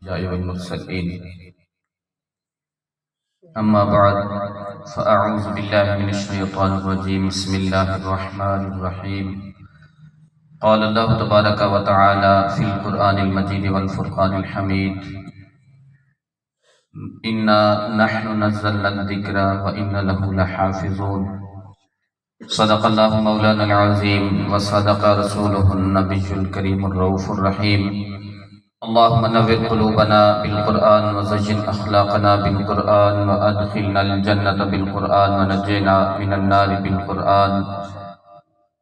الأنبياء والمرسلين أما بعد فأعوذ بالله من الشيطان الرجيم بسم الله الرحمن الرحيم قال الله تبارك وتعالى في القرآن المجيد والفرقان الحميد إنا نحن نزلنا الذكر وإنا له لحافظون صدق الله مولانا العظيم وصدق رسوله النبي الكريم الرؤوف الرحيم اللهم نور قلوبنا بالقرآن وزين أخلاقنا بالقرآن وأدخلنا الجنة بالقرآن ونجينا من النار بالقرآن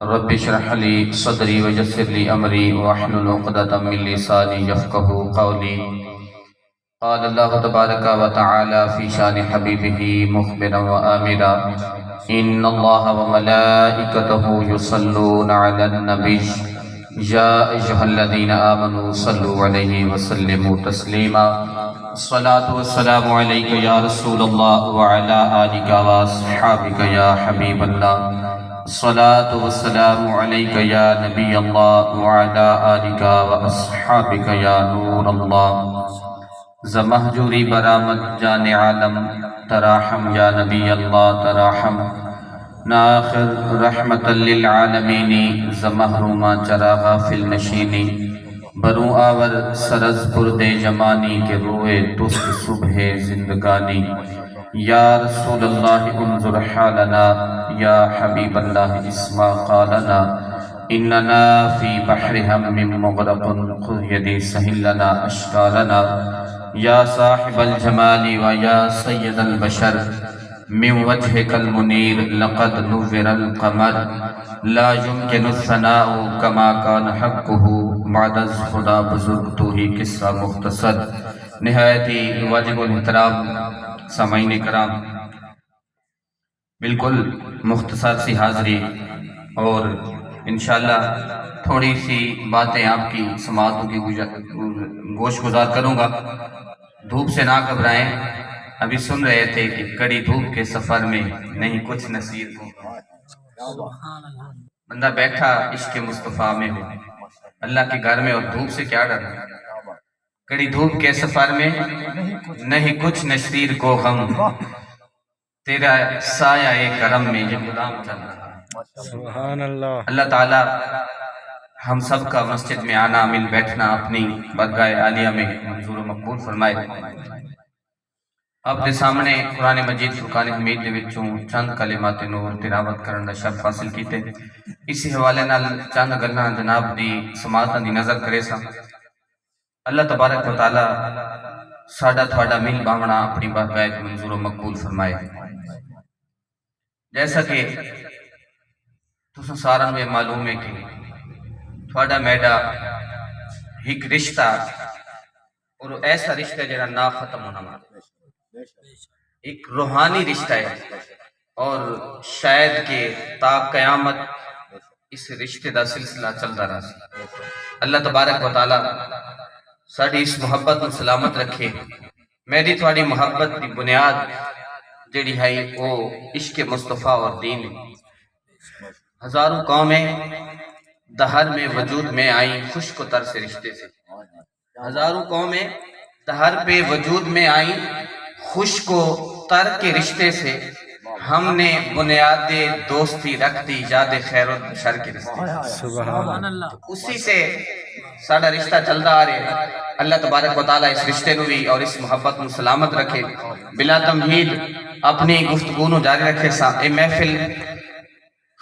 رب اشرح لي صدري ويسر لي أمري واحلل عقدة من لساني يفقهوا قولي قال الله تبارك وتعالى في شان حبيبه مخبرا وآمرا إن الله وملائكته يصلون على النبي يا أيها الذين آمنوا صلوا عليه وسلموا تسليما الصلاة والسلام عليك يا رسول الله وعلى آلك وأصحابك يا حبيب الله الصلاة والسلام عليك يا نبي الله وعلى آلك وأصحابك يا نور الله زمہجوری برآمد جان عالم تراحم یا نبی اللہ تراحم ناخر رحمت للعالمین زمہروما چراغا فی النشینی برو آور سرز برد جمانی کے روئے تست صبح زندگانی یا رسول اللہ انظر حالنا یا حبیب اللہ اسما قالنا اننا فی بحر ہم مغرق خذ یدی سہل لنا اشکالنا یا صاحب الجمال و یا سید البشر من وجهك المنیر لقد نور القمر لا يمكن الثناء كما كان حقه معدز خدا بزرگ تو ہی قصہ مختصر نہایت ہی واجب الاحترام سامعین کرام بالکل مختصر سی حاضری اور انشاءاللہ تھوڑی سی باتیں آپ کی سماعتوں کی گوش گزار کروں گا دھوپ سے نہ گھبرائیں ابھی سن رہے تھے کہ کڑی دھوپ کے سفر میں نہیں کچھ نصیب ہو بندہ بیٹھا عشق مصطفیٰ میں ہو اللہ کے گھر میں اور دھوپ سے کیا ڈر کڑی دھوپ کے سفر میں نہیں کچھ نصیر کو غم تیرا سایہ کرم میں یہ غلام چل رہا سبحان اللہ اللہ تعالی ہم سب کا مسجد میں آنا مل بیٹھنا اپنی برگاہ عالیہ میں منظور و مقبول فرمائے اپنے سامنے قرآن مجید فرقان حمید دے وچوں چند کلمات نور تلاوت کرن دا شرف حاصل کیتے اسی حوالے نال چند گلاں جناب دی سماعتاں دی نظر کرے سا اللہ تبارک و تعالی ساڈا تھوڑا مل باونا اپنی برگاہ منظور و مقبول فرمائے جیسا کہ تساں سارا میں معلوم ہے کہ تھوڑا میڈا ایک رشتہ اور ایسا رشتہ جڑا نہ ختم ہونا ایک روحانی رشتہ ہے اور شاید کہ تا قیامت اس رشتے دا سلسلہ چلتا رہا اللہ تبارک و تعالی ساڑی اس محبت میں سلامت رکھے میری تھوڑی محبت دی بنیاد جڑی ہے وہ عشق مصطفیٰ اور دین ہزاروں قومیں دہر میں وجود میں آئیں خشک و تر سے رشتے سے ہزاروں قومیں دہر پہ وجود میں آئیں خشک و تر کے رشتے سے ہم نے بنیاد دوستی رکھ دی ایجاد خیر و شر کے رشتے سبحان اللہ اسی سے ساڑا رشتہ چلتا آ رہے اللہ تبارک و تعالیٰ اس رشتے نو بھی اور اس محبت میں سلامت رکھے بلا تمہید اپنی گفتگو نو جاری رکھے سا اے محفل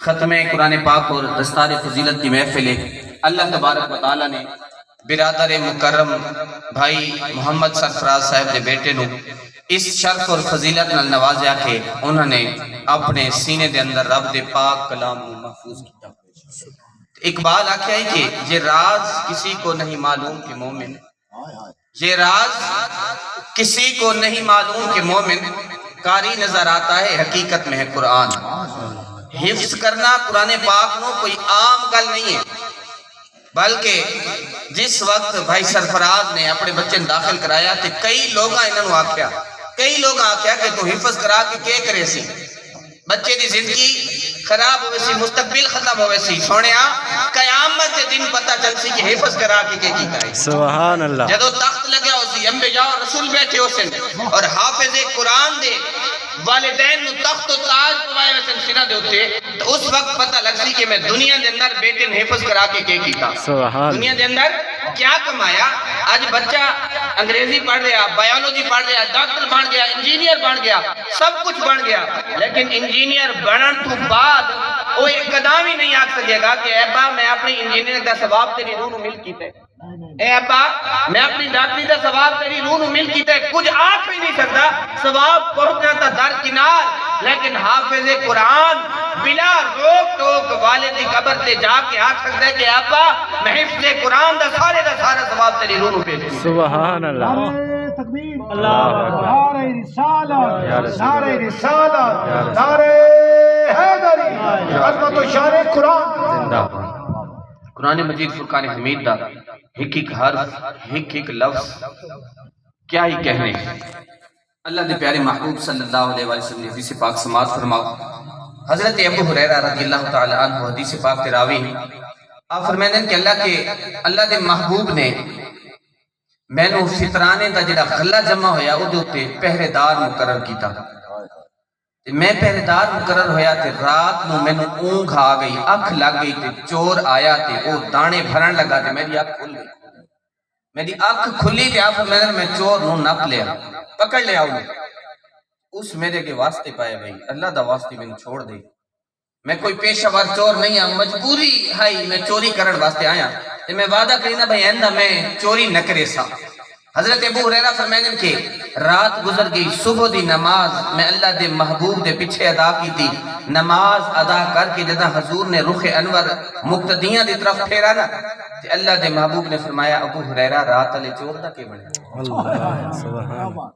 ختم قرآن پاک اور دستار فضیلت کی محفل ہے اللہ تبارک و تعالیٰ نے برادر مکرم بھائی محمد سرفراز صاحب دے بیٹے نو اس شرف اور فضیلت نال نوازیا کہ انہوں نے اپنے سینے دے اندر رب دے پاک کلام محفوظ کیا اقبال آکھیا ہے کہ یہ راز کسی کو نہیں معلوم کہ مومن یہ راز کسی کو نہیں معلوم کہ مومن کاری نظر آتا ہے حقیقت میں ہے قرآن حفظ کرنا قرآن پاک نو کوئی عام گل نہیں ہے بلکہ جس وقت بھائی سرفراز نے اپنے بچے داخل کرایا تو کئی لوگ انہوں آکھیا کہ تو حفظ کرا کے کرے سی بچے دی زندگی خراب ہوئے سی مستقبل ختم ہوئے سی سونیا قیامت کے دن پتہ چل سی کہ حفظ کرا کے کیتا ہے سبحان اللہ جدو تخت لگیا ہو سی انبیاء اور رسول بیٹھے ہو سن اور حافظ قرآن دے والدین نو تخت و تاج پوائے وسن سینہ دے ہوتے تو اس وقت پتہ لگ سی کہ میں دنیا دے اندر بیٹے نے حفظ کرا کے کیتا سبحان دنیا دے اندر کیا کمایا آج بچہ انگریزی پڑھ رہا بایولوجی پڑھ رہا ڈاکٹر بن گیا انجینئر بن گیا سب کچھ بن گیا لیکن انجینئر بنن تو بعد وہ ایک قدم ہی نہیں آ سکے گا کہ ابا میں اپنی انجینئر دا ثواب تیری روح نو مل کیتے اے ابا میں اپنی ڈاکٹری دا ثواب تیری روح نو مل کیتے کچھ آنکھ بھی نہیں سکتا ثواب پہنچنا تا در کنار لیکن حافظ قرآن بلا روک ٹوک والد کی قبر تے جا کے آ سکتا ہے کہ ابا میں حفظ قرآن دا سارا ثواب تیری روح نو پیش سبحان اللہ تکبیر اللہ نعرہ رسالت نعرہ رسالت نعرہ حیدری عظمت و شان قرآن قرآن مجید فرقان حمید دا ایک ایک حرف ایک ایک لفظ کیا ہی کہنے اللہ دے پیارے محبوب صلی اللہ علیہ وسلم نے حدیث پاک سماعت فرماؤ حضرت ابو ہریرہ رضی اللہ تعالی عنہ حدیث پاک تراوی آپ فرمائیں کہ اللہ دے محبوب نے میں نو فطرانے دا جڑا غلہ جمع ہویا او دے اوتے پہرے دار مقرر کیتا میں پہرے دار مقرر ہویا تے رات نو میں نو اونگھ آ گئی اکھ لگ گئی تے چور آیا تے او دانے بھرن لگا تے میری اکھ کھل گئی میری اکھ کھلی تے آپ میں چور نو نپ لیا پکڑ لیا انہیں اس میرے کے واسطے پائے بھائی اللہ دا واسطے میں چھوڑ دے میں کوئی پیشہ ور چور نہیں ہوں مجبوری ہائی میں چوری کرن واسطے آیا تے میں وعدہ کرینا بھائی ایندہ میں چوری نہ کرے سا حضرت ابو ہریرہ فرمائیں کہ رات گزر گئی صبح دی نماز میں اللہ دے محبوب دے پیچھے ادا کی تھی نماز ادا کر کے جدا حضور نے رخ انور مقتدیاں دی طرف پھیرا نا تے اللہ دے محبوب نے فرمایا ابو ہریرہ رات علی چور دا کے بنے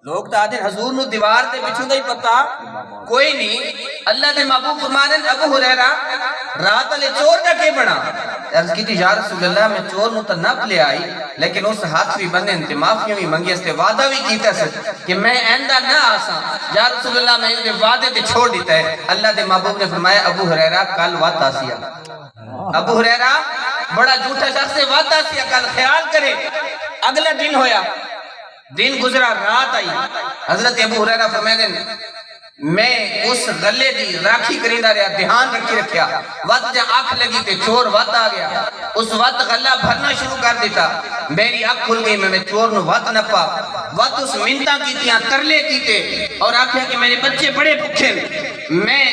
لوگ تا آدھے حضور نو دیوار دے پچھو دا ہی پتا کوئی نہیں اللہ دے محبوب فرمانے ابو ہریرہ رات علی چور دا کے بنا عرض کی تھی یا رسول اللہ میں چور نو تا نپ لے آئی لیکن اس ہاتھ بھی بننے انتے معافیوں بھی منگی اس تے وعدہ بھی کیتا سے کہ میں ایندہ نہ آسا یا رسول اللہ میں انتے وعدے تے چھوڑ دیتا ہے اللہ دے محبوب نے فرمایا ابو ہریرہ کل وعد آسیا ابو ہریرہ بڑا جھوٹا شخص سے وعد آسیا کل خیال کرے اگلا دن ہویا دن گزرا رات آئی حضرت ابو ہریرہ فرمائے میں اس غلے دی راکھی کریندہ رہا دھیان رکھی رکھیا وقت جہاں آنکھ لگی تے چور وقت آ گیا اس وقت غلہ بھرنا شروع کر دیتا میری آنکھ کھل گئی میں چور نو وقت نپا وقت اس منتہ کیتیاں ترلے کیتے اور آکھیا کہ میرے بچے بڑے بھکھے میں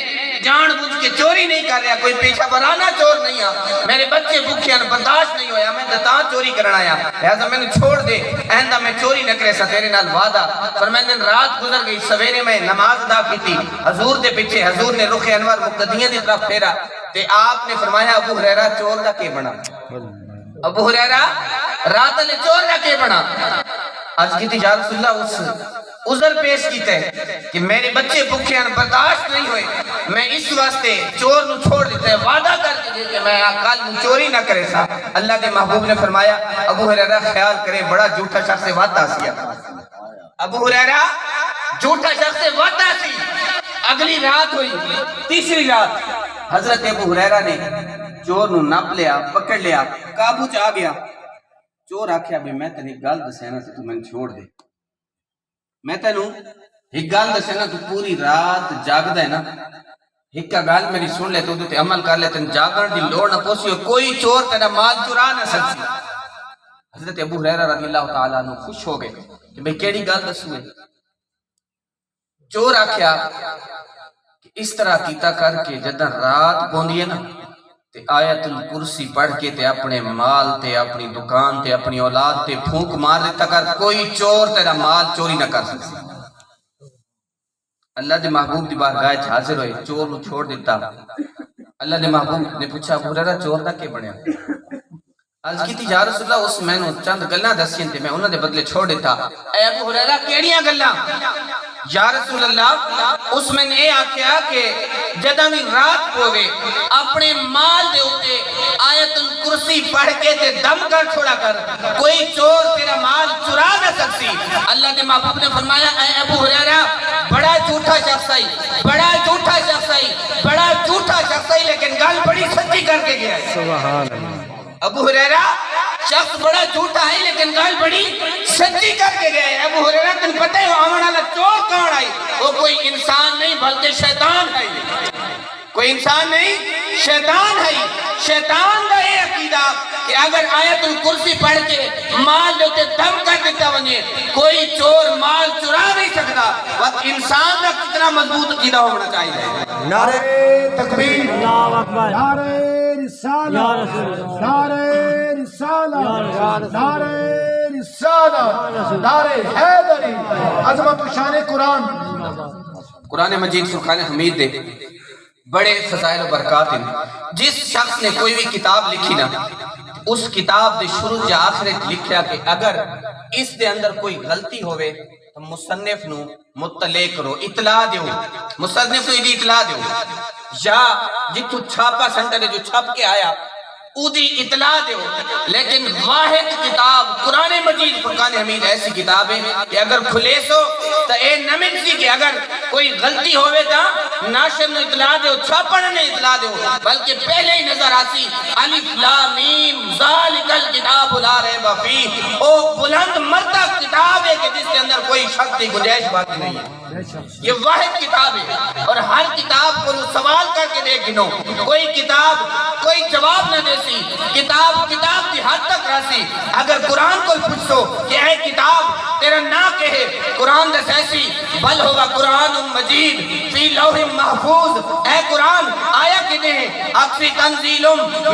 جان بوجھ کے چوری نہیں کر رہا کوئی پیشہ ورانہ چور نہیں ہے میرے بچے بھوکے ہیں برداشت نہیں ہویا میں دتاں چوری کرنا آیا لہذا میں نے چھوڑ دے آئندہ میں چوری نہ کرے سا تیرے نال وعدہ فرمائیں رات گزر گئی سویرے میں نماز ادا کی تھی حضور دے پیچھے حضور نے رخ انور مقتدیاں دی طرف پھیرا تے آپ نے فرمایا ابو ہریرہ چور دا کے بنا ابو ہریرہ رات علی چور دا کے بنا آج کی تھی یا رسول اللہ اس عذر پیش کیتا ہے کہ میرے بچے بھوکے ہیں برداشت نہیں ہوئے میں اس واسطے چور نو چھوڑ دیتا ہے وعدہ کر کے کہ میں کل چوری نہ کرے سا اللہ کے محبوب نے فرمایا ابو ہریرہ خیال کرے بڑا جھوٹا شخص سے وعدہ آسیا ابو ہریرہ جھوٹا شخص سے وعدہ آسی اگلی رات ہوئی تیسری رات حضرت ابو ہریرہ نے چور نو نپ لیا پکڑ لیا قابو چ آ گیا چور آکھیا بھی میں تنی گل دسینا تے تو میں چھوڑ دے میں تینوں ایک گل دسینا تو پوری رات جاگدا ہے نا ایک گل میری سن لے تو تے عمل کر لے تن جاگن دی لوڑ نہ پوسی کوئی چور تیرا مال چرا نہ سکسی حضرت ابو ہریرہ رضی اللہ تعالیٰ عنہ خوش ہو گئے کہ بھئی کیڑی گل دسوے چور آکھیا کہ اس طرح کیتا کر کے جدہ رات پوندی ہے نا تے آیت الکرسی پڑھ کے تے اپنے مال تے اپنی دکان تے اپنی اولاد تے پھونک مار دیتا کر کوئی چور تیرا مال چوری نہ کر سکتا اللہ دے محبوب دی بارگاہ حاضر ہوئے چور نو چھوڑ دیتا اللہ دے محبوب نے پوچھا ابو ہریرہ چور دا کے بنیا عرض کی تھی یا رسول اللہ اس میں نو چند گلاں دسین تے میں انہاں دے بدلے چھوڑ دیتا اے ابو ہریرہ کیڑیاں گلاں یا رسول اللہ اس میں نے آکھیا کہ جدہ بھی رات ہوئے اپنے مال دے ہوتے آیت الکرسی پڑھ کے تے دم کر چھوڑا کر، کوئی چور تیرا مال چرا نہ سکتی۔ اللہ کے محبوب نے فرمایا اے ابو ہریرہ بڑا جھوٹا شخص ہے، بڑا جھوٹا شخص ہے، بڑا جھوٹا شخص ہے، لیکن گل بڑی سچی کر کے گیا ہے۔ سبحان اللہ۔ ابو ہریرہ شخص بڑا جھوٹا ہے لیکن گل بڑی سچی کر کے گیا ہے۔ ابو ہریرہ تن پتہ ہے آمن والا چور کون ہے؟ وہ کوئی انسان نہیں بلکہ شیطان ہے۔ کوئی انسان نہیں، شیطان ہے۔ شیطان دا یہ عقیدہ کہ اگر آیت الکرسی پڑھ کے مال لیتے دم کر دیتا ونجے کوئی چور مال چرا نہیں سکتا، وقت انسان دا کتنا مضبوط عقیدہ ہونا چاہیے۔ نعرہ تکبیر، اللہ اکبر، نعرہ رسالت، نعرہ رسالت، نعرہ رسالت، نعرہ حیدری، عظمت و شان قرآن۔ قرآن مجید فرقان حمید دے بڑے فضائل و برکات ہیں۔ جس شخص نے کوئی بھی کتاب لکھی نا، اس کتاب دے شروع جا آخرت لکھیا کہ اگر اس دے اندر کوئی غلطی ہوئے تو مصنف نو مطلع کرو، اطلاع دیو، مصنف نو ایدی اطلاع دیو، یا جتو چھاپا سنٹر جو چھپ کے آیا اودی اطلاع دیو۔ لیکن واحد کتاب قرآن مجید فرقان حمید ایسی کتاب ہے کہ اگر کھلے سو تو اے نمن سی کہ اگر کوئی غلطی ہوئے تا ناشر نے اطلاع دیو، چھاپن نے اطلاع دیو، بلکہ پہلے ہی نظر آسی الف لام میم ذالک الکتاب لا ریب فیہ، او بلند مرتب کتاب ہے کہ جس کے اندر کوئی شک کی گنجائش باقی نہیں ہے۔ یہ واحد کتاب ہے اور ہر کتاب کو سوال کر کے دیکھ گنو، کوئی کتاب کوئی جواب نہ دے سی، کتاب کی حد تک رہسی۔ اگر قرآن کو پوچھو کہ اے کتاب تیرا نا کہے، قرآن دس ایسی بل ہوا قرآن مجید فی لوح محفوظ، اے قرآن آیا کدے ہیں اکسی تنزیل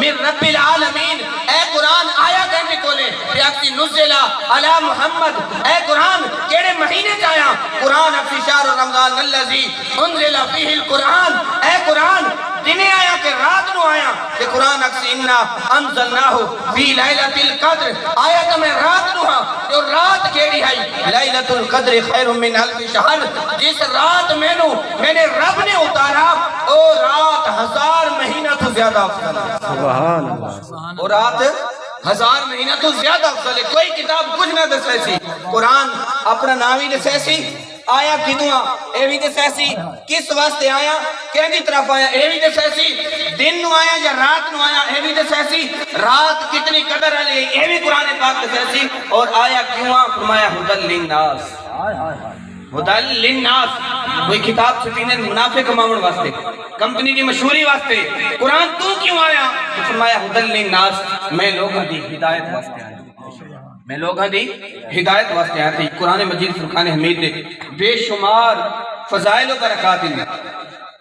من رب العالمین، اے قرآن آیا کہنے کولے کہ اکسی نزلہ علی محمد، اے قرآن کیڑے مہینے جایا، قرآن اکسی شہر رمضان اللذی انزل فیہ القرآن، اے قرآن دنے آیا کہ رات نو آیا کہ قرآن اکسی انہا انزلناہو فی لیلت القدر، آیا کہ میں رات نو ہاں جو رات کیڑی ہے لیلت القدر خیر من الف شہر، جس رات میں نے رب نے اتارا او رات 1000 مہینہ تو زیادہ افضل ہے۔ سبحان اللہ۔ او رات 1000 مہینہ تو زیادہ افضل ہے۔ کوئی کتاب کچھ نہ دس ایسی، قرآن اپنا نامی دس ایسی، آیا کدوں اے بھی دس ایسی، کس واسطے آیا کہنی طرف آیا اے بھی دس ایسی، دن نو آیا یا رات نو آیا اے بھی دس ایسی، رات کتنی قدر علی اے بھی قرآن پاک دس ایسی، اور آیا کیوں فرمایا ہدل للناس، ہدل للناس۔ کوئی کتاب چھپینے منافع کماؤن واسطے، کمپنی کی مشہوری واسطے، قرآن تو کیوں آیا؟ فرمایا ہدل للناس، میں لوگوں دی ہدایت واسطے آیا، میں لوگاں دی ہدایت واسطے آیا تھی۔ قرآن مجید فرقان حمید دے بے شمار فضائل و برکات ہیں۔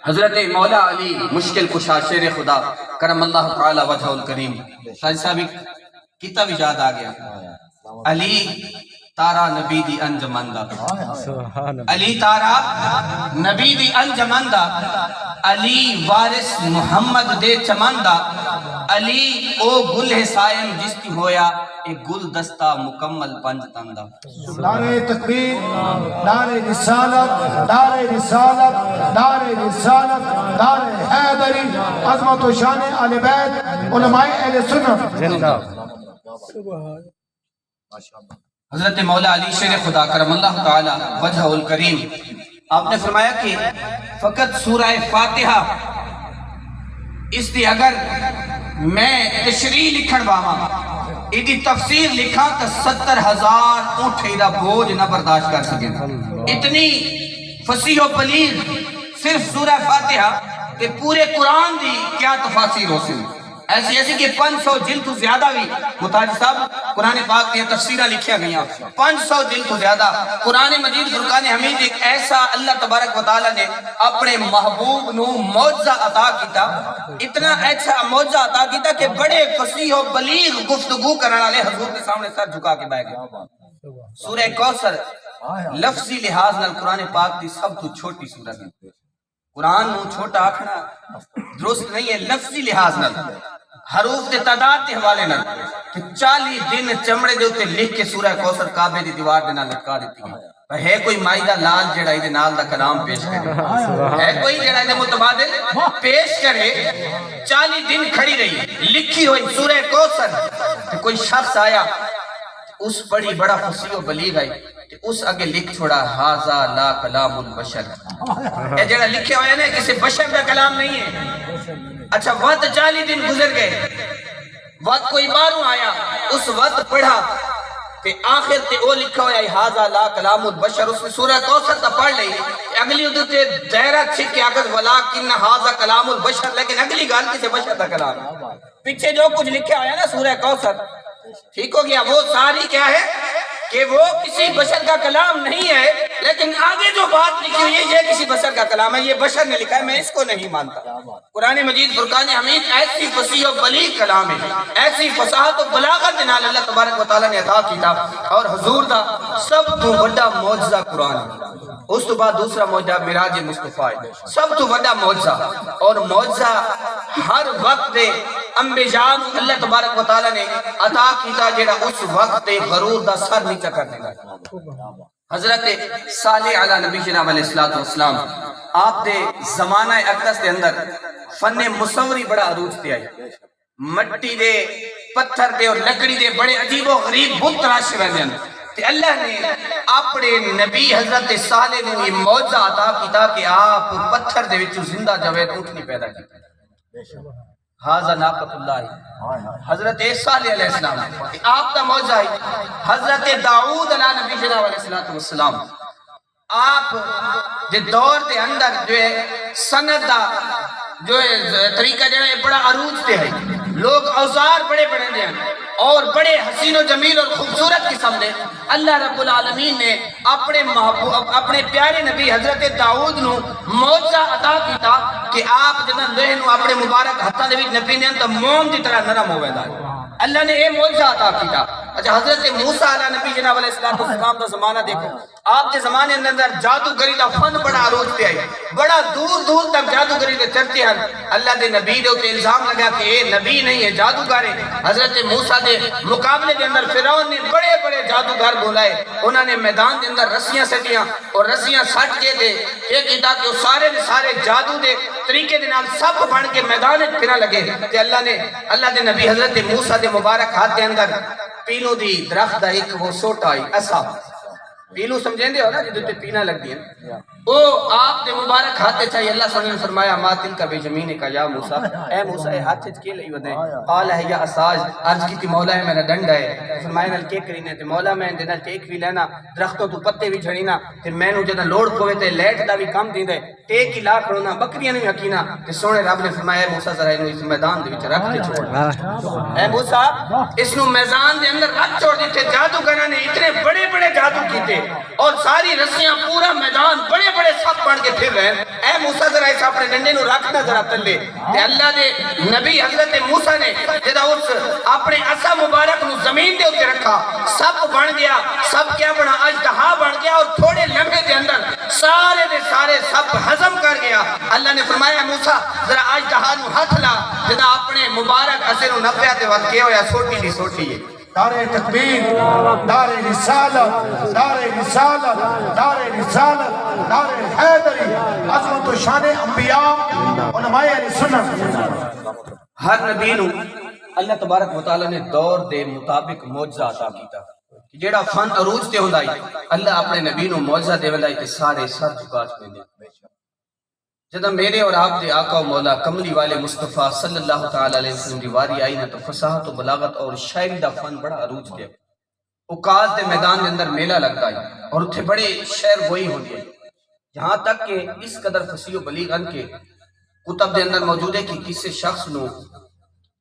حضرت مولا علی مشکل کشا شیر خدا کرم اللہ تعالی وجہ الکریم، شاہد صاحب کتاب یاد آ گیا، علی تارا نبی دی انجمندہ، علی تارا نبی دی انجمندہ، علی وارث محمد دے چمندہ، علی او گل حسائن جس کی ہویا ایک گل دستہ مکمل پنج تندہ۔ نعرہ تکبیر، نعرہ رسالت، نعرہ رسالت، نعرہ رسالت، نعرہ حیدری، عظمت و شان اہل بیت، علماء اہل سنت زندہ۔ حضرت مولا علی شیر خدا کرم اللہ تعالی وجہ الکریم، آپ نے فرمایا کہ فقط سورہ فاتحہ اس دی اگر میں تشریح لکھن باما ایدی تفسیر لکھا تو 70,000 اونٹھے دا بوجھ نہ برداشت کر سکے، اتنی فصیح و بلیغ صرف سورہ فاتحہ کہ پورے قرآن دی کیا تفاسیر ہو سکے، ایسی کہ 500 جلد تو زیادہ بھی متاجر صاحب قرآن پاک کی تفسیرہ لکھیا گیا، 500 جلد تو زیادہ۔ قرآن مجید فرقان حمید ایک ایسا اللہ تبارک و تعالی نے اپنے محبوب نو معجزہ عطا کیتا، اتنا ایسا معجزہ عطا کیتا کہ بڑے فصیح و بلیغ گفتگو کرنے والے حضور کے سامنے سر جھکا کے بیٹھ گئے۔ سورہ کوثر لفظی لحاظ نال قرآن پاک دی سب تو چھوٹی سورت ہے، قرآن نو چھوٹا آکھنا درست نہیں ہے لفظی لحاظ نال، حروف دے تعداد دے حوالے نال کہ 40 دن چمڑے دے اوتے لکھ کے سورہ کوثر کعبے دی دیوار دے نال لٹکا دتی ہے کوئی مائدہ لال جڑا دے نال دا کلام پیش کرے ہے کوئی جڑا دے متبادل پیش کرے 40 دن کھڑی رہی لکھی ہوئی سورہ کوثر تے کوئی شخص آیا اس بڑی بڑا فصیح و بلیغ ہے کہ اس آگے لکھ چھوڑا ھذا لا کلام البشر یہ جڑا لکھے ہوئے نا کسی بشر کا کلام نہیں ہے اچھا وقت 40 دن گزر گئے وقت کوئی باروں آیا اس وقت پڑھا تے آخر تے او لکھا ہویا ھذا لا کلام البشر اس نے سورہ کوثر تا پڑھ لئی اگلی ادھر تے دائرہ چھک کے آگت ولیکن ھذا کلام البشر لیکن اگلی گال کسی بشر دا کلام پیچھے جو کچھ لکھا ہویا نا سورہ کوثر ٹھیک ہو گیا وہ ساری کیا ہے کہ وہ کسی بشر کا کلام نہیں ہے لیکن آگے جو بات لکھی ہوئی ہے یہ کسی بشر کا کلام ہے یہ بشر نے لکھا ہے میں اس کو نہیں مانتا قرآن مجید فرقان حمید ایسی فصیح و بلیغ کلام ہے ایسی فصاحت و بلاغت نال اللہ تبارک و تعالی نے عطا کیتا اور حضور دا سب تو بڑا معجزہ قرآن ہے اس تو بعد دوسرا معجزہ معراج مصطفیٰ ہے سب تو بڑا معجزہ اور معجزہ ہر وقت دے انبیاء اللہ تبارک و تعالی نے عطا کیتا جڑا اس وقت دے غرور دا سر نیچا کر دینا حضرت صالح علی نبی جناب علیہ السلام آپ دے زمانہ اقدس دے اندر فن مصوری بڑا عروج تے آئی مٹی دے پتھر دے اور لکڑی دے بڑے عجیب و غریب بت تراشے ہوئے دے اندر تے اللہ نے اپنے نبی حضرت صالح نے یہ معجزہ عطا کیتا کہ آپ پتھر دے وچوں زندہ جاوید اونٹنی پیدا کی ھذا ناقۃ اللہ حضرت صالح علیہ السلام آپ کا معجزہ ہے حضرت داؤد علیہ نبی جناب علیہ السلام آپ دے دور دے اندر جو ہے سند دا جو ہے طریقہ جو ہے بڑا عروج تے ہے لوگ اوزار بڑے بڑے دے ہیں اور بڑے حسین و جمیل اور خوبصورت قسم دے اللہ رب العالمین نے اپنے پیارے نبی حضرت داؤد نو معجزہ عطا کیتا کہ آپ جنہ لوہے نو اپنے مبارک ہتھاں دے وچ نپی نے تے موم دی طرح نرم ہوے دا اللہ نے یہ معجزہ عطا کیتا اچھا حضرت موسیٰ علیہ نبی جناب علیہ السلام دا زمانہ دیکھو آپ کے زمانے اندر جادوگری دا فن بڑا عروج پہ آئی بڑا دور دور تک جادوگری دے چرچے ہیں اللہ دے نبی دے اوتے الزام لگا کہ اے نبی نہیں ہے جادوگر ہے حضرت موسیٰ دے مقابلے دے اندر فرعون نے بڑے بڑے جادوگر بولائے انہوں نے میدان دے اندر رسیاں سٹیاں اور رسیاں سٹ کے دے یہ کیتا کہ سارے دے سارے جادو دے طریقے دے نال سب بن کے میدان پھرا لگے کہ اللہ دے نبی حضرت موسیٰ دے مبارک ہاتھ دے اندر پینو دی درخت دا ایک وہ سوٹا آئی ایسا پینو سمجھیں دے ہو نا جدو تے پینا لگ دیا وہ آپ دے مبارک ہاتھ چاہیے اللہ صلی اللہ علیہ وسلم فرمایا ما تلک بے جمین کا یا موسیٰ اے موسیٰ اے ہاتھ کے لئی ودے قال ہے یا اساج عرض کی تی مولا ہے میرا ڈنڈ ہے فرمایا نل کے کرینے تے مولا میں دے نال ٹیک بھی لینا درختوں تو پتے بھی جھڑینا تے میں نو جدہ لوڑ پوے تے لیٹ دا بھی کم دین دے ٹیک ہی لا کھڑونا بکریاں نہیں حقینا تے سونے رب نے فرمایا اے موسیٰ ذرا انہوں اس میدان دے وچ رکھ دے چھوڑ اے موسیٰ اس نو میدان دے اندر رکھ چھوڑ دیتے جادوگرہ نے اتنے بڑے بڑے جادو کیتے اور ساری رسیاں پورا میدان بڑے بڑے سب پڑھ کے پھر رہے اے موسیٰ ذرا اس اپنے ڈنڈے نو رکھنا ذرا تلے تے اللہ دے نبی حضرت موسیٰ نے جدا اس اپنے عصا مبارک نو زمین دے ہوتے رکھا سب بن گیا سب کیا بنا اجدہا بن گیا اور تھوڑے لمحے دے اندر سارے دے سارے سب ہضم کر گیا اللہ نے فرمایا موسیٰ ذرا اجدہا نو ہاتھ لا جدا اپنے مبارک عصے نو نپیا تے وقت کیا ہویا سوٹی دی سوٹی ہے دار تکبیر دار رسالت دار رسالت دار رسالت دار حیدری عظمت و شان انبیاء علماء اہل سنت ہر نبی نو اللہ تبارک و تعالی نے دور دے مطابق معجزہ عطا کیتا جیڑا فن عروج تے ہوندا ہے اللہ اپنے نبی نو معجزہ دے وندا ہے تے سارے سر جھکا چھوڑے جدہ میرے اور آپ دے آقا و مولا کملی والے مصطفیٰ صلی اللہ تعالی علیہ وسلم دی واری آئی نا تو فصاحت و بلاغت اور شاعری دا فن بڑا عروج دے اوقاز دے میدان دے اندر میلہ لگتا ہے اور اتھے بڑے شعر وہی ہو گئے یہاں تک کہ اس قدر فصیح و بلیغ ان کے کتب دے اندر موجود ہے کہ کسی شخص نو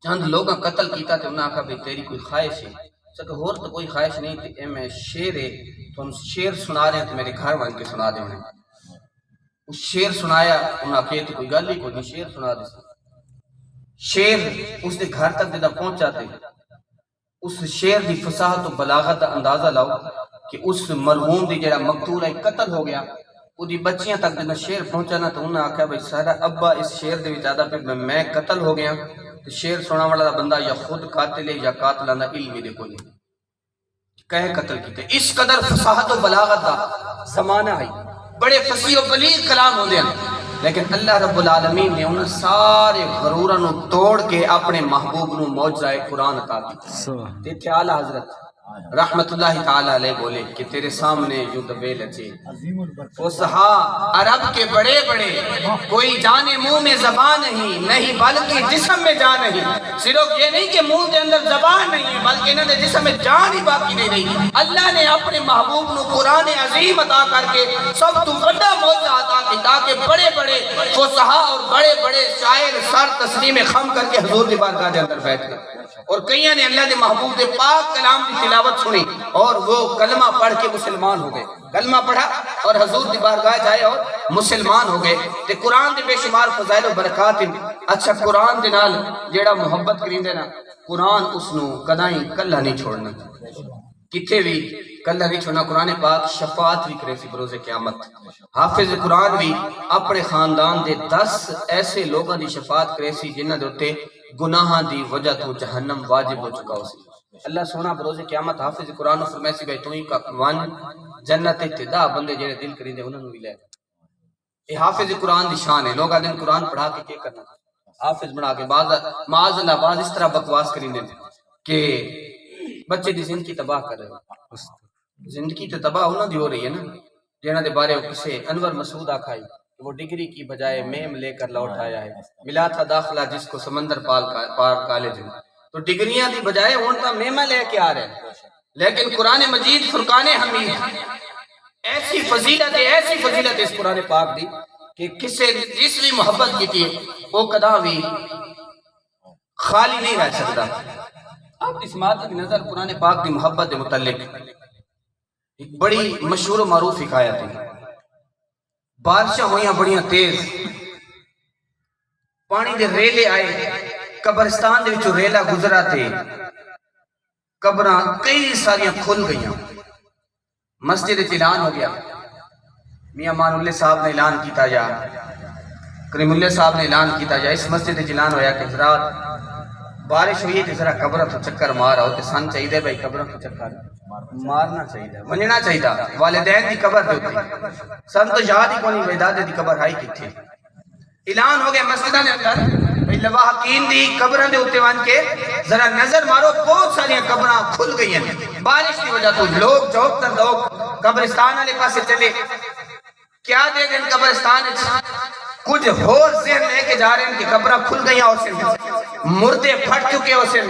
چند لوگاں قتل کیتا تے انہاں کہا بھی تیری کوئی خواہش ہے سکہ ہور تو کوئی خواہش نہیں تھی اے میں شعر ہے تو ہم شعر سنا رہے ہیں تو میرے گھر وان کے سنا دے انہیں اس شعر سنایا انہاں کہتے کوئی گل ہی کوئی نہیں شعر سنا دے شعر اس دے گھر تک دیدہ پہنچاتے اس شعر دی فصاحت و بلاغت اندازہ لاؤ کہ اس مرحوم دی جڑا مقتول ہے قتل ہو گیا وہ دی بچیاں تک دیدہ شعر پہنچانا تو انہاں آکھا بھئی سارا ابا اس شعر دے وچ آدھا پھر میں قتل ہو گیا شیر سونا والا بندہ یا خود قاتل ہے یا قاتلانہ علم ہی دیکھو نہیں کہے قتل کیتے. اس قدر فصاحت و بلاغت دا زمانہ ہے، بڑے فصیح و بلیغ کلام ہوندے ہیں، لیکن اللہ رب العالمین نے انہاں سارے غروراں نو توڑ کے اپنے محبوب نو معجزہ قرآن عطا کیتا. تے تھے اعلی حضرت رحمت اللہ تعالی علیہ بولے کہ تیرے سامنے یوں دبے لچے فصحا عرب کے بڑے بڑے، کوئی جانے منہ میں زبان نہیں بلکہ جسم میں جان نہیں. صرف یہ نہیں کہ منہ کے اندر زبان نہیں ہے بلکہ انہوں نے جسم میں جان ہی باقی نہیں رہی. اللہ نے اپنے محبوب نو قرآن عظیم عطا کر کے سب تو بڑا معجزہ عطا کیا تاکہ بڑے بڑے فصحا اور بڑے بڑے شاعر سر تسلیم خم کر کے حضور دی بارگاہ کے اندر بیٹھ گئے. اور کئیاں نے اللہ دے محبوب دے پاک کلام کی تلاوت سنی اور وہ کلمہ پڑھ کے مسلمان ہو گئے. کلمہ پڑھا اور حضور دی بارگاہ جائے اور مسلمان ہو گئے. تے قرآن دے بے شمار فضائل و برکات. اچھا قرآن دے نال جیڑا محبت کریندے نا، قرآن اس نو کدائیں کلا نہیں چھوڑنا، کتھے بھی کلا نہیں چھوڑنا. قرآن پاک شفاعت بھی کرے سی بروز قیامت. حافظ قرآن بھی اپنے خاندان دے 10 ایسے لوگوں دی شفاعت کرے سی جنہاں دے اوتے گناہاں دی وجہ تو جہنم واجب ہو چکا ہو سی. اللہ سونا بروز قیامت حافظ قرآن فرمائے سی بھائی تو ہی کا ون جنت ابتدا بندے جڑے دل کریندے انہاں نوں بھی لے. یہ حافظ قرآن دی شان ہے. لوگ آدھے قرآن پڑھا کے کیا کرنا، حافظ بنا کے بعض معاذ اللہ بعض اس طرح بکواس کریندے کہ بچے دی زندگی تباہ کر رہے ہیں. زندگی تو تباہ انہوں دی ہو رہی ہے نا جنہاں دے بارے کسے انور مسعود آکھائی کہ وہ ڈگری کی بجائے میم لے کر لوٹ آیا ہے. ملا تھا داخلہ جس کو سمندر پار کالج میں، تو ڈگریاں دی بجائے ان کا میمہ لے کے آ رہے ہیں. لیکن قرآن مجید فرقان حمید ایسی فضیلت اس قرآن پاک دی کہ کسے جس بھی محبت کی تھی وہ کدا بھی خالی نہیں رہ سکتا. اب اس بات کی نظر قرآن پاک دی محبت دے متعلق ایک بڑی مشہور و معروف حکایت ہے. بارشاں ہویاں بڑیاں تیز، پانی دے ریلے آئے، قبرستان دے وچوں ریلا گزرا تے قبراں کئی ساریاں کھل گئیاں. مسجد اعلان ہو گیا، میاں مان اللہ صاحب نے اعلان کیتا جا، کریم اللہ صاحب نے اعلان کیتا جا. اس مسجد اعلان ہویا کہ حضرات بارش ہوئی ہے ذرا قبر تو چکر مار آؤ. تے سن چاہیے بھائی قبر تو چکر مارنا چاہیے، مننا چاہیے. والدین دی قبر دے اوتے سن تو یاد ہی کونی بھائی دادے دی قبر آئی کتھے. اعلان ہو گیا مسجداں دے اندر بھائی لواحقین دی قبراں دے اوتے وان کے ذرا نظر مارو، بہت ساری قبراں کھل گئی ہیں بارش کی وجہ تو. لوگ چوک تر لوگ قبرستان والے پاسے چلے، کیا دے گئے قبرستان کچھ ہور ذہن لے کے جا رہے ہیں کہ قبراں کھل گئی ہو سن، مردے پھٹ چکے ہو سن،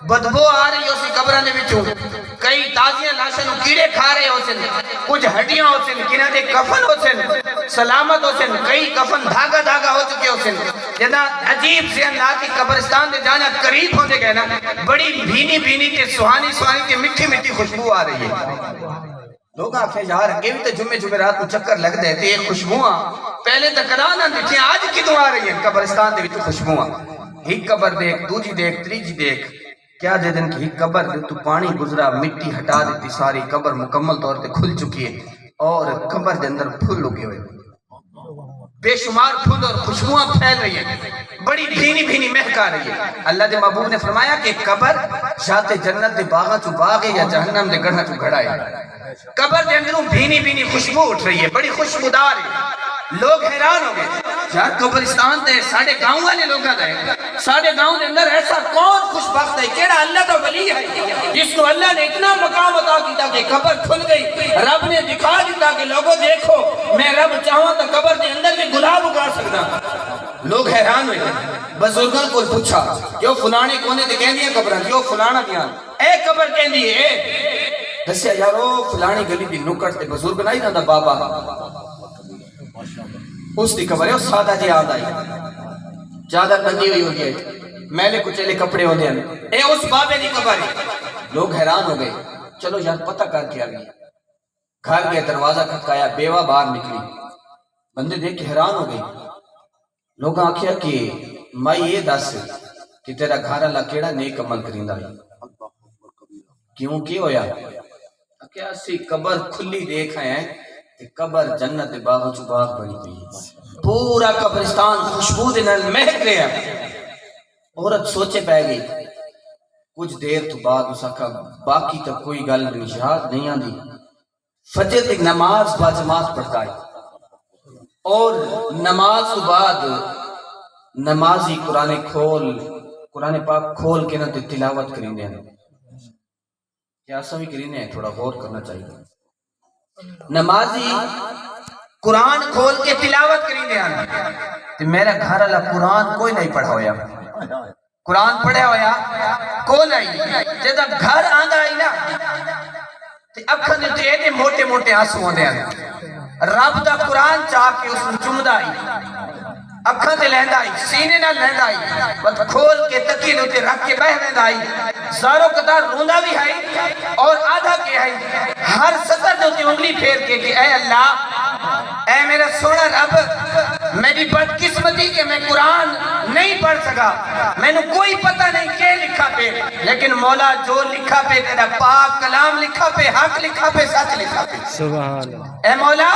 بدبو آ رہی ہو سی قبراں دے وچوں، کئی تازیاں لاشاں نو کیڑے کھا رہے ہو سن، کچھ ہڈیاں ہو سن، کنہاں دے کفن ہو سن سلامت ہو سن، کئی کفن دھاگا ہو چکے ہو سن. جدا عجیب ذہن لا کے قبرستان دے جانا قریب ہوندے گئے نا، بڑی بھینی تے سہانی تے میٹھی خوشبو آ رہی ہے. لوگ آکھے یار اگے بھی تے جمعے رات کو چکر لگ دے تے یہ خوشبوواں پہلے تے کدا نہ دکھیں، آج کدوں آ رہی ہیں قبرستان دے وچ خوشبوواں. ایک قبر دیکھ، دوجی دیکھ، تریجی دیکھ، کیا دے دن کہ ایک قبر دے تو پانی گزرا، مٹی ہٹا دیتی، ساری قبر مکمل طور تے کھل چکی ہے اور قبر دے اندر پھول لگے ہوئے، بے شمار پھول اور خوشبوواں پھیل رہی ہیں، بڑی بھینی مہک آ رہی ہے. اللہ دے محبوب نے فرمایا کہ قبر شاہ جنت دے باغاں چوں باغ ہے یا جہنم دے گڑھاں چوں گڑھا ہے. قبر دے اندروں بھینی خوشبو اٹھ رہی ہے، بڑی خوشبودار ہے. لوگ حیران ہو گئے یار قبرستان تے ساڑھے گاؤں والے لوگ آ گئے، ساڑھے گاؤں دے اندر ایسا کون خوش بخت ہے، کیڑا اللہ کا ولی ہے جس کو اللہ نے اتنا مقام عطا کیتا کہ قبر کھل گئی. رب نے دکھا دیتا کہ لوگوں دیکھو میں رب چاہوں تو قبر دے اندر بھی گلاب اگا سکتا. لوگ حیران ہوئے، بزرگاں کو پوچھا کہ وہ فلانے کونے تے کہندی ہے قبراں جو فلانا دیاں اے قبر کہندی ہے. دسیا یارو فلانی گلی دی نکڑ تے بزرگ نہیں رہندا بابا اس دی قبر ہے، اس سادہ جی آد آئی چادر بندی ہوئی ہوگی ہے، میلے کچیلے کپڑے ہوندے ہیں، اے اس بابے دی قبر ہے. لوگ حیران ہو گئے، چلو یار پتہ کر کے آ گئی. گھر گئے، دروازہ کھٹکایا، بیوہ باہر نکلی، بندے دیکھ کے حیران ہو گئی. لوگ آکھیا کہ میں یہ دس کہ تیرا گھر اللہ کیڑا نیک عمل کریندا ہے، کیوں کی ہویا؟ کیا سی قبر کھلی دیکھ ہیں کہ قبر جنت باغ چ باغ بنی گئی، پورا قبرستان خوشبو دے نال مہک رہا ہے. عورت سوچے پہ گئی کچھ دیر تو بعد اس آکھا باقی تک کوئی گل نہیں یاد نہیں آندی فجر کی نماز با جماعت پڑھتا ہے اور نماز کے بعد نمازی قرآن پاک کھول کے نہ تلاوت کریں دیں کیا سبھی کریں ہیں تھوڑا غور کرنا چاہیے نمازی قرآن کھول کے تلاوت کریں دیں تو میرا گھر اللہ قرآن کوئی نہیں پڑھا ہویا قرآن پڑھا ہویا کون آئی جب گھر آنگا آئی نا اکھن دے ایڈے موٹے موٹے آنسو ہوندے ہیں رب دا قرآن چاہ کے اس نے چمدا آئی اکھن دے لہندا آئی سینے نہ لہندا آئی بس کھول کے تکیے تے رکھ کے بہ ویندا آئی زارو قطار روندا بھی ہے اور آدھا کے ہے ہر سطر دے انگلی پھیر کے کہ اے اللہ اے میرا سونا رب میری بدقسمتی کہ میں قرآن نہیں پڑھ سکا میں نے کوئی پتہ نہیں کہ لکھا پہ لیکن مولا جو لکھا پہ تیرا پاک کلام لکھا پہ حق لکھا پہ سچ لکھا پہ سبحان اللہ اے مولا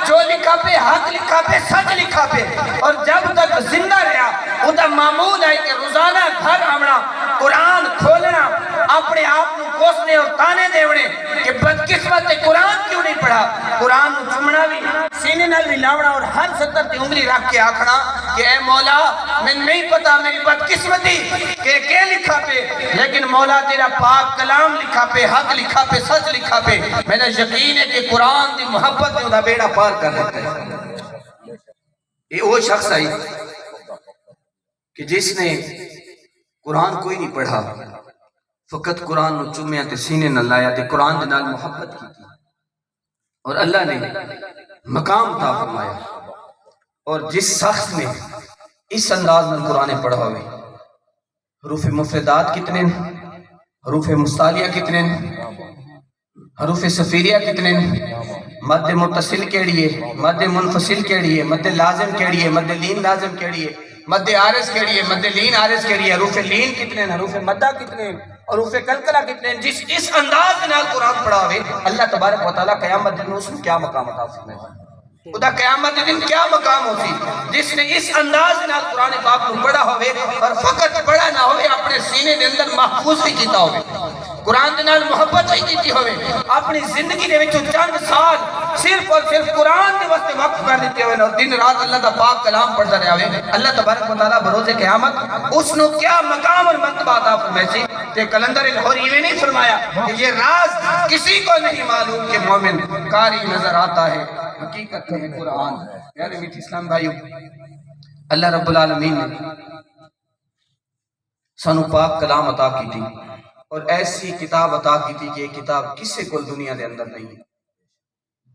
جو لکھا پہ حق لکھا پہ سچ لکھا پہ اور جب تک زندہ رہا وہ دا معمول ہے کہ روزانہ گھر آمنا قرآن کھولنا اپنے آپ کو کوسنے اور تانے دیونے کہ بدقسمت قرآن کیوں نہیں پڑھا قرآن چمنا بھی سینے نال بھی لاونا اور ہر سطر تے انگلی رکھ کے آکھنا کہ اے مولا میں نہیں پتا میری بدقسمتی کہ لکھا پہ لیکن مولا تیرا پاک کلام لکھا پہ حق لکھا پہ سچ لکھا پہ میرا یقین ہے کہ قرآن دی محبت میں انہا بیڑا پار کر دیتا ہے یہ وہ شخص آئی کہ جس نے قرآن کوئی نہیں پڑھا فقط قرآن نو چومیا تے سینے نہ لایا تے قرآن دے نال محبت کی اور اللہ نے مقام عطا فرمایا اور جس شخص نے اس انداز میں قرآن پڑھا ہوئے حروف مفردات کتنے حروف مستعلیہ کتنے حروف صفیریہ کتنے مد متصل کیڑی ہے مد منفصل کیڑی ہے مد لازم کیڑی ہے مد لین لازم کیڑی ہے مد عارض کیڑی ہے مد لین عارض کیڑی ہے حروف لین کتنے حروف مدہ کتنے حروف کلکلہ کتنے جس اس انداز میں قرآن پڑھا ہوئے اللہ تبارک و تعالیٰ قیامت دن اس میں کیا مقام عطا فرمائے خدا قیامت دن کیا مقام ہوتی جس نے اس انداز میں قرآن پاک کو پڑھا ہوئے اور فقط پڑھا نہ ہوئے اپنے سینے دے اندر محفوظ بھی کیتا ہوئے قرآن دے نال محبت ہی کیتی ہوئے اپنی زندگی دے وچوں چند سال صرف اور صرف قرآن دے واسطے وقف کر دیتے ہوئے اور دن رات اللہ دا پاک کلام پڑھتا رہا ہوئے اللہ تبارک و تعالیٰ بروز قیامت اس نو کیا مقام اور مرتبہ عطا فرمائے سی تے کلندر لاہوری میں نہیں فرمایا کہ یہ راز کسی کو نہیں معلوم کہ مومن قاری نظر آتا ہے حقیقت ہے قرآن پیارے میٹھے اسلام بھائیو اللہ رب العالمین نے سانو پاک کلام عطا کی تھی اور ایسی کتاب عطا کی تھی کہ یہ کتاب کسے کو دنیا دے اندر نہیں ہے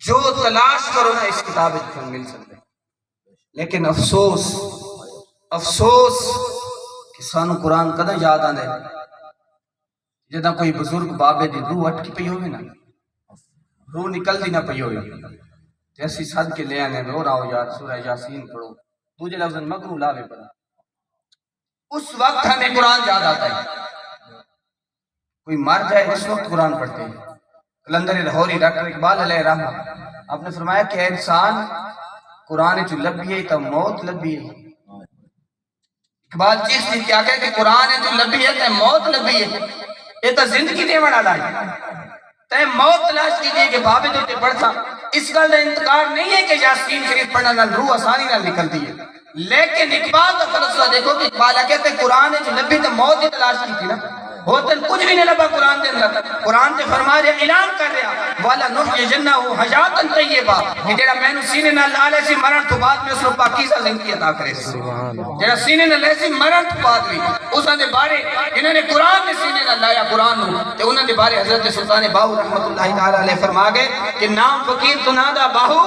جو تلاش کرو نا اس کتاب میں مل سکتے لیکن افسوس کہ سانو قرآن کدھا یاد آنے جدہ کوئی بزرگ بابے دی روح اٹھ کی پئی ہوئے نا روح نکل دی نہ پئی ہوئے جیسی صد کے لے آنے میں ہو رہا ہو یار سورہ یاسین پڑھو دوجہ لفظ مگرو لاوے پڑھا اس وقت ہمیں قرآن یاد آتا ہے کوئی مر جائے اس وقت قرآن پڑھتے ہیں کلندر لاہوری ڈاکٹر اقبال علیہ رحمہ آپ نے فرمایا کہ انسان قرآن جو لبی ہے تو موت لبی ہے اقبال چیز تھی کیا کہے کہ قرآن جو لبی ہے تو موت لبی ہے یہ تو زندگی دے بڑا لائے تے موت تلاش کیجئے کہ بابے دوتے پڑھتا اس کا انتقار نہیں ہے کہ یاسین شریف پڑھنا نہ روح آسانی نہ نکلتی ہے لیکن اقبال کا فلسفہ دیکھو کہ اقبال کہتے ہیں قرآن جو لبی تو موت ہی تلاش کی تھی نا ہوتن کچھ بھی نہیں لبا قرآن دے اندر قرآن تے فرما رہا اعلان کر رہا والا نحی جنہ حیاتا طیبہ کہ جڑا میں نو سینے نہ لالے سی مرن تو بعد میں اس کو پاکیزہ زندگی عطا کرے جڑا سینے نہ لے سی مرن تو بعد بھی اس نے بارے انہوں نے قرآن نے سینے نہ لایا قرآن نو تے انہوں نے بارے حضرت سلطان باہو رحمت اللہ تعالی علیہ فرما گئے کہ نام فقیر تو نادا باہو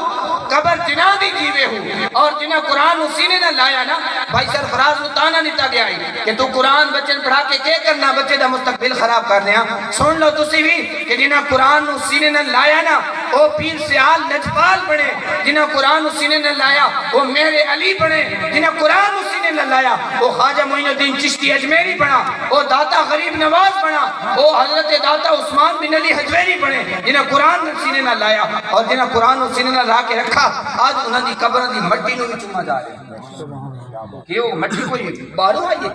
قبر جنا دی جیوے ہو اور جنہ قرآن نو سینے نہ لایا نا بھائی سرفراز نو تانا نیتا گیا ہے کہ تو قرآن بچن پڑھا کے کیا کرنا بچے دا مستقبل خراب کر دیا سن لو تسی بھی کہ جنہ قرآن نو سینے نہ لایا نا وہ پیر سیال لجپال بنے جنہ قرآن نو سینے نہ لایا وہ مہر علی بنے جنہ قرآن نو سینے نہ لایا وہ خواجہ معین الدین چشتی اجمیری بنا وہ داتا غریب نواز بنا وہ حضرت داتا عثمان بن علی حجویری بنے جنہ قرآن نو سینے نہ لایا اور جنہ قرآن نو سینے نہ لا کے رکھا آج انہوں دی قبر دی مٹی نو بھی چما جا رہے ہیں کہ وہ مٹی کوئی باہروں آئیے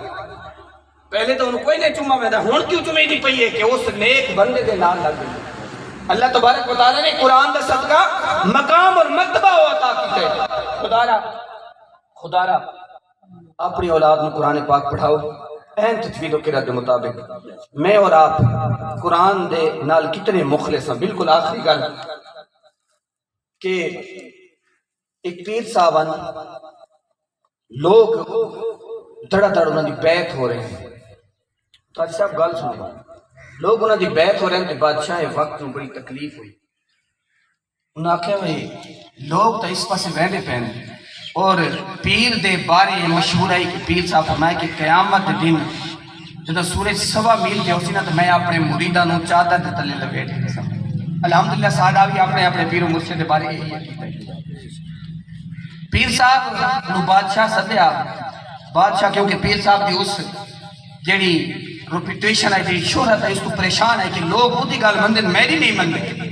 پہلے تو انہوں کوئی نہیں چوما میں ہوں کیوں چومی نہیں پئی ہے کہ اس نیک بندے دے نال لگ گئی اللہ تبارک و تعالیٰ نے قرآن دا صدقہ مقام اور مرتبہ ہو عطا کیتے خدا را اپنی اولاد میں قرآن پاک پڑھاؤ این تجوید و قرأت کے مطابق میں اور آپ قرآن دے نال کتنے مخلص ہیں بالکل آخری گل کہ ایک پیر صاحبان لوگ دڑا دڑ انہوں دی بیعت ہو رہے ہیں تو آج صاحب گل سنو لوگ انہوں دی بیعت ہو رہے ہیں تو بادشاہ وقت میں بڑی تکلیف ہوئی انہوں نے کہا بھئی لوگ تو اس پاسے ویندے پہنے اور پیر دے بارے مشہور ہے کہ پیر صاحب فرمائے کہ قیامت دن جب سورج 1.25 میل دے ہوسی نا تو میں اپنے مریداں نوں چادر دے تلے لپیٹ کے سام الحمدللہ سادہ بھی اپنے پیر و مرشد دے بارے یہی عقیدہ ہے پیر صاحب نو بادشاہ سدیا بادشاہ کیونکہ پیر صاحب دی اس جڑی ریپوٹیشن ہے جڑی شہرت ہے اس کو پریشان ہے کہ لوگ اودی گل مندے میری نہیں مندے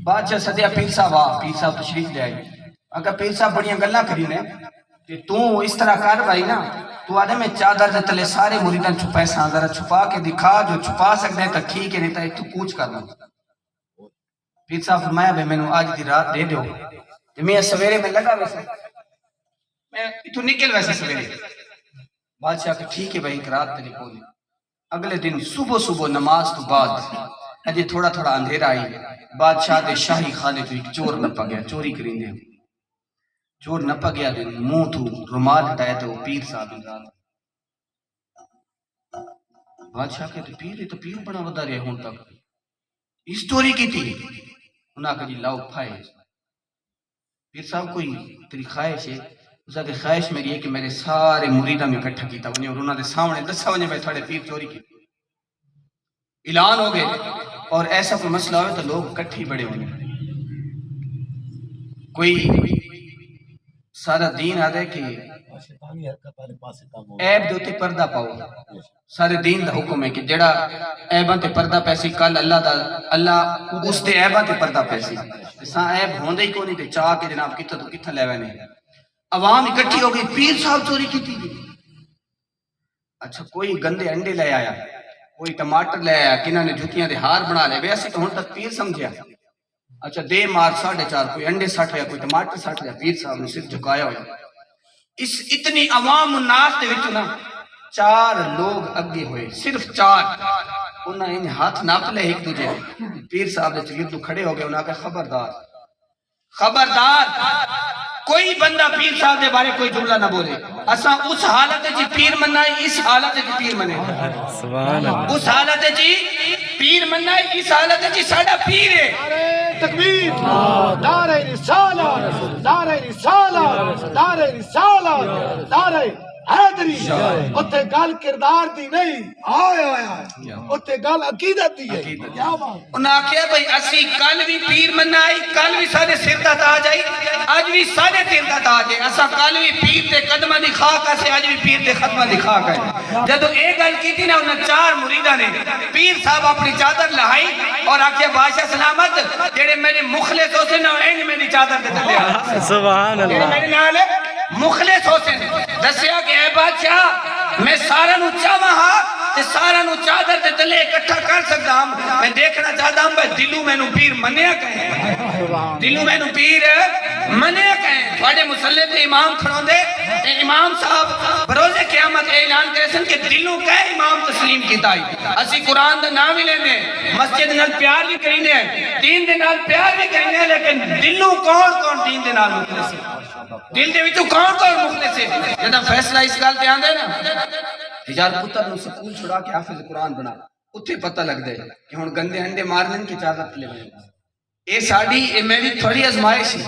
بادشاہ سدیا پیر صاحب تشریف لے آئی اگر پیر صاحب بڑیاں گلاں کری نے کہ تو اس طرح کر بھائی نا تو آدھے میں چادر دے تلے سارے مریداں چھپائے ساں ذرا چھپا کے دکھا جو چھپا سکتے ہیں تو ٹھیک ہے نہیں تو ایک تو پوچھ کرنا پیر صاحب فرمایا بھائی میں نے آج دی رات دے دیو میں سویرے میں لگا ویسے میں تو نکل ویسے سویرے بادشاہ کہ ٹھیک ہے بھائی ایک رات تیری کو دی اگلے دن صبح نماز تو بعد اجے تھوڑا اندھیرا آئی بادشاہ دے شاہی خانے تو ایک چور نپا گیا چوری کریں دے چور نپا گیا دن منہ تو رومال ہٹایا تو پیر صاحب رات بادشاہ کہتے پیر یہ تو پیر بڑا ودا رہے ہوں تک اس چوری کی تھی انہاں کہ جی لاؤ پھائے پیر صاحب کوئی تیری خواہش ہے اس کی خواہش میری ہے کہ میرے سارے مریدہ میں اکٹھا کیتا ونیا اور انہوں نے سامنے دسا ونیا میں تھوڑے پیر چوری کی اعلان ہو گئے اور ایسا کوئی مسئلہ ہوئے تو لوگ اکٹھے بڑے ہوئے کوئی سارا دین آدھے کہ عیب دوتے پردہ پاؤ سارے دین دا حکم ہے کہ جڑا عیباں تے پردہ پیسی کل اللہ اس دے عیباں تے پردہ پیسی ساں عیب ہوندے ہی کو نہیں تے چاہ کے جناب کتھا تو کتھا لے وینے عوام اکٹھی ہو گئی پیر صاحب چوری کی تھی اچھا کوئی گندے انڈے لے آیا کوئی ٹماٹر لے آیا کنہاں نے جھوٹیاں دے ہار بنا لے ویسے تو ہن تک پیر سمجھیا اچھا دے مار 4.5 کوئی انڈے سٹ لیا کوئی ٹماٹر سٹ لیا پیر صاحب نے سر جھکایا ہوا اس اتنی عوام الناس دے وچ نا 4 لوگ اگے ہوئے صرف 4 انہاں نے ہاتھ ناپ لے ایک دوجے پیر صاحب دے چگردو کھڑے ہو گئے انہاں کہا خبردار کوئی بندہ پیر صاحب دے بارے کوئی جملہ نہ بولے اساں اس حالت جی پیر منائے اس حالت جی پیر منے اس حالت جی پیر منائے اس حالت جی ساڑا پیر ہے تکبیر نعرہ رسالت نعرہ رسالت نعرہ رسالت نعرہ حیدری اتھے گل کردار دی نہیں آیا اتھے گل عقیدت دی ہے کیا بات انہاں کہا بھئی اسی کل بھی پیر منائی کل بھی سارے سر دا تاج آئی آج بھی سارے سر دا تاج ہے اسا کل بھی پیر تے قدمہ دی خاک آسے آج بھی پیر تے قدمہ دی خاک آئے جب ایک گل کی تھی نا انہاں 4 مریدہ نے پیر صاحب اپنی چادر لہائی اور آکھیا بادشاہ سلامت جڑے میرے مخلص ہو سے نا اینج میری چادر دے دلیا سبحان اللہ جڑے میرے نال مخلص ہو سے دسیا کہ اے بادشاہ میں سارا نو چاہواں ہاں تے سارا نو چادر تے تلے اکٹھا کر سکتا ہوں میں دیکھنا چاہتا ہوں بھائی دلوں میں نو پیر منیا کہیں دلوں میں نو پیر منیا کہیں تھوڑے مسلح تے امام کھڑوں دے امام صاحب بروز قیامت اعلان کرے سن کہ دلوں کہے امام تسلیم کی تائی اسی قرآن دا نام ہی لینے مسجد نال پیار بھی کرینے دین دے نال پیار بھی کرینے لیکن دلوں کون دین دے نال مخلص ہے دل دے وچوں کون مخلص ہے جدا فیصلہ اس گل تے آندے نا ہزار پتر نو سکول چھڑا کے حافظ قرآن بنا اتھے پتہ لگ دے کہ ہن گندے انڈے مارنے کی اجازت لے اے ساڈی اے میری تھوڑی آزمائش ہے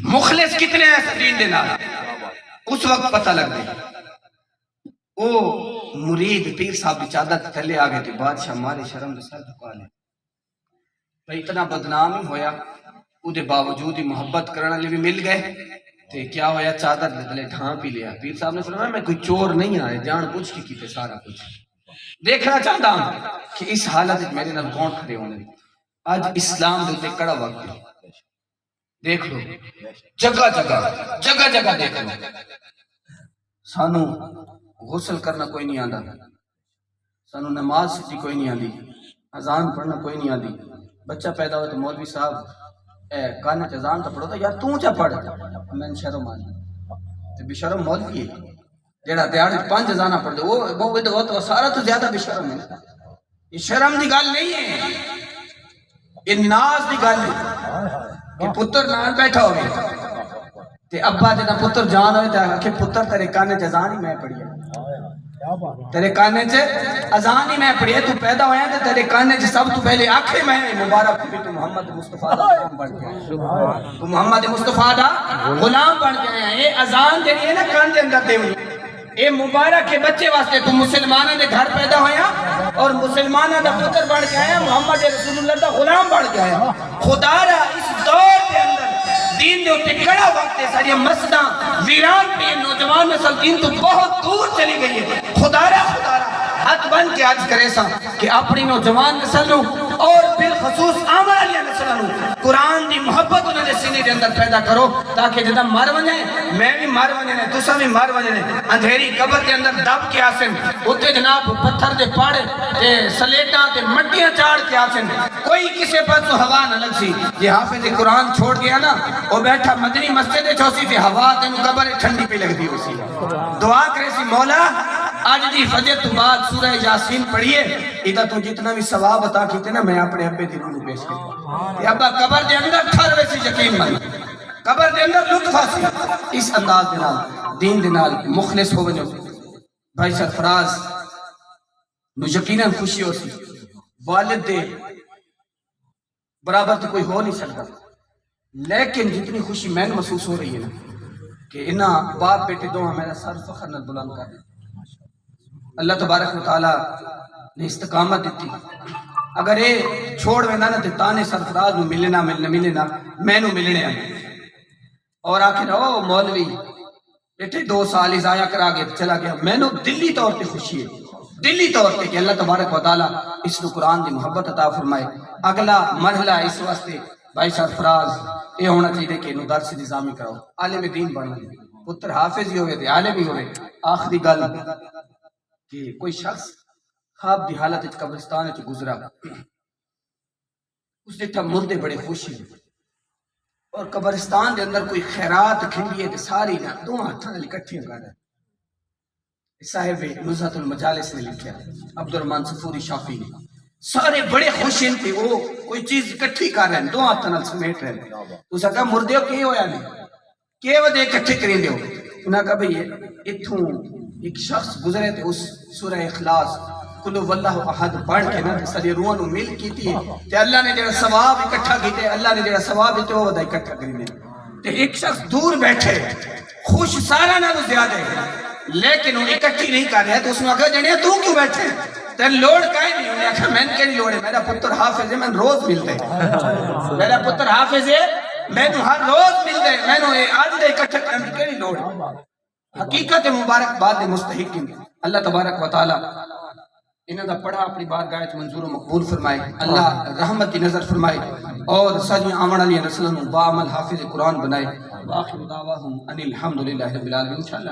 مخلص کتنے ہیں دین دے نال اس وقت پتہ لگ دے او مرید پیر صاحب کی چادر تھلے آ گئے تھے بادشاہ مارے شرم دے سر جھکا لے بھئی اتنا بدنام ہی ہویا او دے باوجود ہی محبت کرنا لے بھی مل گئے تے کیا ہویا چادر دے تلے ڈھانپ ہی لیا پیر صاحب نے فرمایا میں کوئی چور نہیں آئے جان پوچھ کی کیتے سارا کچھ دیکھنا چاہتا ہوں کہ اس حالت میرے نال کون کھڑے ہونے آج اسلام دے تے کڑا وقت دیکھ لو جگہ جگہ دیکھ لو سانو غسل کرنا کوئی نہیں آتا، سانو نماز سچی کوئی نہیں آتی، اذان پڑھنا کوئی نہیں آتی. بچہ پیدا ہوئے تو مولوی صاحب کانے چ اذان تو پڑھو تو یار توں چا پڑھ، میں شرم آ تے بے شرم مولوی ہے جیڑا دیہڑ 5 اذان پڑھ دے وہ تو سارا تو زیادہ بے شرم ہے. یہ شرم دی گل نہیں ہے، یہ ناز دی گل ہے کہ پتر نال بیٹھا ہوئے تے ابا جدا پتر جان ہوئے تے کہ پتر تیرے کانے چ اذان ہی میں پڑھی ہے، تیرے کانے چ اذان ہی میں پڑھی ہے. تو پیدا ہویا تے تیرے کانے چ سب تو پہلے آنکھیں میں مبارک بھی تو محمد مصطفیٰ دا غلام بن گیا، تو محمد مصطفیٰ دا غلام بن گیا. یہ اذان جڑی ہے نا کان دے اندر دیونی، اے مبارک کے بچے واسطے تو مسلمانوں دے گھر پیدا ہویا اور مسلمانوں دا پتر بن کے آیا، محمد رسول اللہ دا غلام بن کے آیا. خدا را اس دور دے اندر دین دے اتے کڑا وقت ہے، ساری مسجداں ویران پہ نوجوان نسل دین تو بہت دور چلی گئی ہے. خدا را ہاتھ بن کے آج کرے سا کہ اپنی نوجوان نسل نو اور بالخصوص آمن والی نسل نو قرآن دی محبت انہوں نے سینے دے اندر پیدا کرو تاکہ جدا مر ونے میں بھی مر ونے نے تسا بھی مر ونے نے اندھیری قبر دے اندر دب کے آسن اتے جناب پتھر دے پاڑے تے سلیٹاں تے مٹیاں چاڑ کے آسن کوئی کسے پاس تو ہوا نہ لگ سی. یہ حافظ قرآن چھوڑ گیا نا وہ بیٹھا مدنی مسجد چوسی تے ہوا تے قبر ٹھنڈی پہ لگ دی اسی. دعا کرے سی مولا آج دی فجر تو بعد سورہ یاسین پڑھیے ادھا تو جتنا بھی ثواب عطا کیتے نا میں اپنے ابے دی روح پیش کرتا. ابا قبر دے اندر ٹھر ویسی یقین من قبر دے اندر لطف حاصل اس انداز دے نال دین دے نال مخلص ہو ونجو بھائی سرفراز نو یقیناً خوشی ہو سی. والد دے برابر تو کوئی ہو نہیں سکتا، لیکن جتنی خوشی میں محسوس ہو رہی ہے نا کہ انہاں باپ بیٹے دونوں میرا سر فخر نہ بلند کر دیں. اللہ تبارک و تعالیٰ نے استقامت دیتی. اگر یہ چھوڑ وینا نا تے تانے سرفراز نو ملنا میں نو ملنے آئے اور آخر او مولوی بیٹے 2 سال ہی ضائع کرا گئے چلا گیا. میں نو دلی طور پہ خوشی ہے، دلی طور پہ کہ اللہ تبارک و تعالیٰ اس نو قرآن دی محبت عطا فرمائے. اگلا مرحلہ اس واسطے بھائی سرفراز یہ ہونا چاہیے کہ انہوں درس نظامی کراؤ، عالم دین بننا، پتر حافظ ہی ہوئے تھے عالم ہی ہوئے. آخری گل کہ کوئی شخص خواب دی حالت قبرستان وچ گزرا، اس دیکھا مردے بڑے خوشی اور قبرستان دے اندر کوئی خیرات کھنڈی ہے تے ساری نہ دو ہاتھاں نال اکٹھیاں کر رہے. صاحب نزہت المجالس نے لکھا عبد الرحمن صفوری شافی نے سارے بڑے خوش ہیں کہ وہ کوئی چیز اکٹھی کر رہے ہیں دو ہاتھاں نال سمیٹ رہے ہیں. اس نے کہا مردے کی ہویا نہیں کی وجہ اکٹھے کریں دیو. انہاں کہا بھئی اتھوں ایک شخص گزرے تھے اس سورہ اخلاص کلو واللہ احد پڑھ کے نا ساری روحاں نو مل کیتی ہے تے اللہ نے جڑا ثواب اکٹھا کیتے اللہ نے جڑا ثواب دیتے وہ ودا اکٹھا کرینے. تے ایک شخص دور بیٹھے خوش سارا نالوں زیادہ ہے لیکن وہ اکٹھی نہیں کر رہا. تو اس نے کہا جڑے تو کیوں بیٹھے تے لوڑ کائیں نہیں. انہوں نے کہا میں کیڑی لوڑ ہے میرا پتر حافظ ہے میں روز ملتے میرا پتر حافظ ہے میں ہر روز ملتے میں نے آج دے اکٹھا کرنے کیڑی لوڑ ہے. حقیقت مبارک بات مستحق اللہ تبارک و تعالی انہاں دا پڑھا اپنی بارگاہ وچ منظور و مقبول فرمائے. اللہ رحمت کی نظر فرمائے اور ساری آمن والی نسلوں با عمل حافظ قرآن بنائے. واخر دعواہم ان الحمدللہ رب العالمین. انشاءاللہ